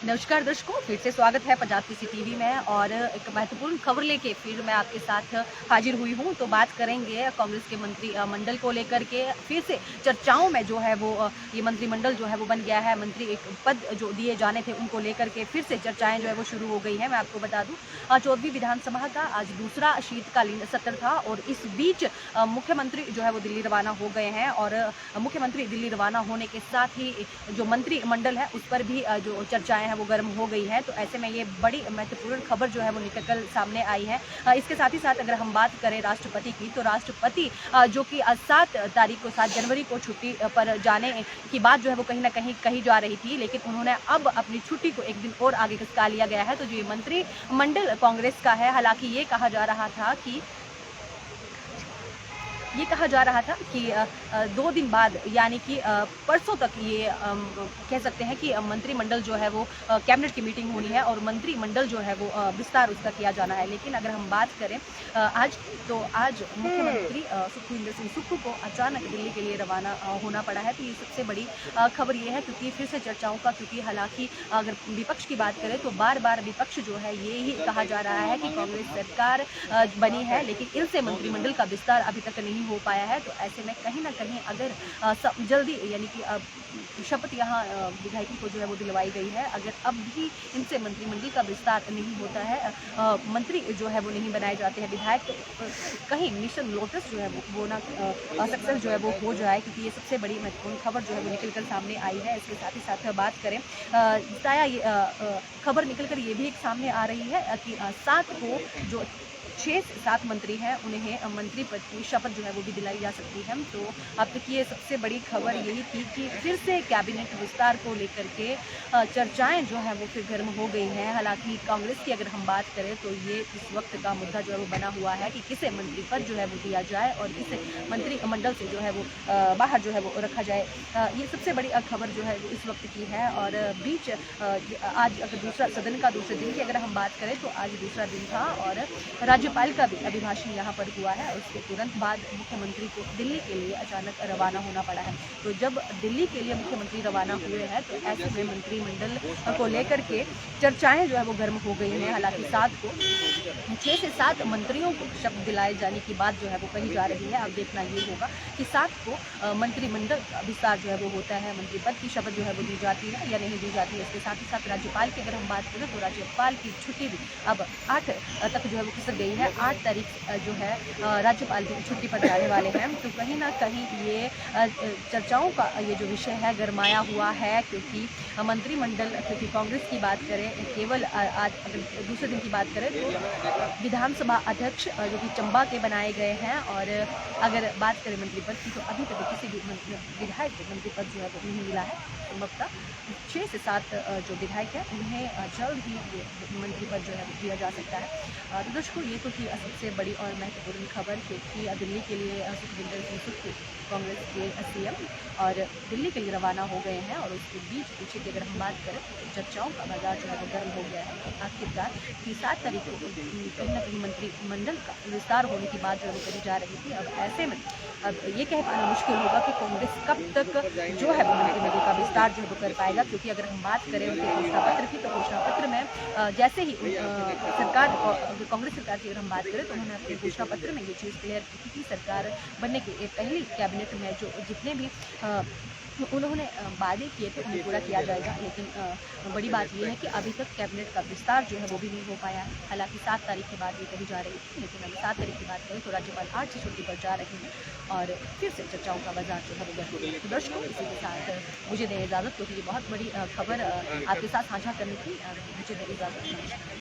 नमस्कार दर्शकों, फिर से स्वागत है पंजाब केसरी टीवी में और एक महत्वपूर्ण खबर लेके फिर मैं आपके साथ हाजिर हुई हूं। तो बात करेंगे कांग्रेस के मंत्री मंडल को लेकर के। फिर से चर्चाओं में जो है वो ये मंत्रिमंडल जो है वो बन गया है। मंत्री एक पद जो दिए जाने थे उनको लेकर के फिर से चर्चाएं जो है वो शुरू हो गई है। मैं आपको बता दूं 14वीं विधानसभा का आज दूसरा शीतकालीन सत्र था और इस बीच मुख्यमंत्री जो है वो दिल्ली रवाना हो गए हैं और मुख्यमंत्री दिल्ली रवाना होने के साथ ही जो मंत्रिमंडल है उस पर भी जो चर्चाएं हैं वो गर्म हो गई है। तो ऐसे में ये बड़ी महत्वपूर्ण खबर जो है वो निकल कर सामने आई है। इसके साथ ही साथ अगर हम बात करें राष्ट्रपति की, तो राष्ट्रपति जो कि 7 जनवरी को छुट्टी पर जाने की बात जो है वो कहीं ना कहीं कही जा रही थी, लेकिन उन्होंने अब अपनी छुट्टी को एक दिन और आगे खिसका लिया गया है। तो जो ये मंत्रिमंडल कांग्रेस का है, हालांकि ये कहा जा रहा था कि 2 दिन बाद यानी कि परसों तक ये कह सकते हैं कि मंत्रिमंडल जो है वो कैबिनेट की मीटिंग होनी है और मंत्रिमंडल जो है वो विस्तार उसका किया जाना है। लेकिन अगर हम बात करें आज मुख्यमंत्री सुखविंदर सिंह सुक्खू को अचानक दिल्ली के लिए रवाना होना पड़ा है। तो ये सबसे बड़ी खबर ये है, क्योंकि फिर से चर्चाओं का, क्योंकि हालांकि अगर विपक्ष की बात करें तो बार बार विपक्ष जो है ये ही कहा जा रहा है कि कांग्रेस सरकार बनी है लेकिन इनसे मंत्रिमंडल का विस्तार अभी तक नहीं हो पाया है। तो ऐसे में कहीं ना कहीं अगर जल्दी यानी कि शपथ यहाँ विधायकी को जो है वो दिलवाई गई है, अगर अब भी इनसे मंत्रिमंडल का विस्तार नहीं होता है, मंत्री जो है वो नहीं बनाए जाते हैं विधायक, तो कहीं मिशन लोटस जो है वो ना सक्सेस जो है वो हो जाए, क्योंकि ये सबसे बड़ी महत्वपूर्ण खबर जो है वो निकल कर सामने आई है। इसके साथ ही साथ बात करें खबर निकल कर ये भी एक सामने आ रही है कि 7 को जो 6 से 7 मंत्री हैं उन्हें मंत्री पद की शपथ जो है वो भी दिलाई जा सकती है। तो अब तक ये सबसे बड़ी खबर यही थी कि फिर से कैबिनेट विस्तार को लेकर के चर्चाएं जो है वो फिर गर्म हो गई हैं। हालांकि कांग्रेस की अगर हम बात करें तो ये इस वक्त का मुद्दा जो है वो बना हुआ है कि किसे मंत्री पद जो है वो दिया जाए और किसे मंत्रिमंडल से जो है वो बाहर जो है वो रखा जाए। ये सबसे बड़ी खबर जो है वो इस वक्त की है। और बीच आज अगर सदन का दूसरे दिन की अगर हम बात करें तो आज दूसरा दिन था और राज्यपाल का भी अभिभाषण यहाँ पर हुआ है और उसके तुरंत बाद मुख्यमंत्री को दिल्ली के लिए अचानक रवाना होना पड़ा है। तो जब दिल्ली के लिए मुख्यमंत्री रवाना हुए हैं तो ऐसे में मंत्रिमंडल को लेकर के चर्चाएं जो है वो गर्म हो गई हैं। हालांकि 6 से 7 मंत्रियों को शपथ दिलाए जाने की बात जो है वो कही जा रही है। अब देखना ये होगा कि 7 को मंत्रिमंडल का विस्तार जो है वो होता है, मंत्री पद की शपथ जो है वो दी जाती है या नहीं दी जाती है। इसके साथ ही साथ राज्यपाल की अगर हम बात करें तो राज्यपाल की छुट्टी भी अब 8 तक जो है वो खिसक गई है। 8 तारीख जो है राज्यपाल की छुट्टी पर जाने वाले हैं। तो कहीं ना कहीं ये चर्चाओं का ये जो विषय है गरमाया हुआ है, क्योंकि मंत्रिमंडल, क्योंकि कांग्रेस की बात करें केवल आज अगर दूसरे दिन की बात करें तो विधानसभा अध्यक्ष जो कि चंबा के बनाए गए हैं और अगर बात करें मंत्री पद की तो अभी तक किसी भी विधायक को मंत्री पद जो है वो नहीं मिला है। संभवतः 6 से 7 जो विधायक हैं उन्हें जल्द ही मंत्री पद जो है दिया जा सकता है। तो दोस्तों ये तो थी सबसे बड़ी और महत्वपूर्ण खबर, क्योंकि दिल्ली के लिए सुखविंदर सिंह सुक्खू कांग्रेस के सीएम और दिल्ली के लिए रवाना हो गए हैं और उसके बीच पीछे की अगर हम बात करें तो चर्चाओं का बाजार जो है वो गर्म हो गया है। आखिरकार कि 7 तारीख को कहीं ना कहीं मंत्रिमंडल का विस्तार होने की बात जो है वो करी जा रही थी। अब ऐसे में अब ये कह पाना मुश्किल होगा कि कांग्रेस कब तक जो है वो मंत्रिमंडल का विस्तार जो है वो कर पाएगा, क्योंकि अगर हम बात करें उनके घोषणा पत्र की तो घोषणा पत्र में जैसे ही कांग्रेस सरकार की अगर हम बात करें तो उन्होंने अपने घोषणा पत्र में ये चीज़ क्लियर की थी कि सरकार बनने की पहली कैबिनेट में जो जितने भी उन्होंने वादे किए थे उन्हें पूरा किया जाएगा। लेकिन बड़ी बात यह है कि अभी तक कैबिनेट का विस्तार जो है वो भी नहीं हो पाया है। हालांकि 7 तारीख के बाद ये कही जा रही थी, लेकिन अभी 7 तारीख की बात करें तो राज्यपाल 8 से छुट्टी पर जा रहे हैं और फिर से चर्चाओं का बाजार जो है वो गर्म हो गया। तो दर्शकों इसी के साथ मुझे दें इजाज़त, क्योंकि ये बहुत बड़ी खबर आपके साथ साझा करनी थी। मुझे दें इजाज़त।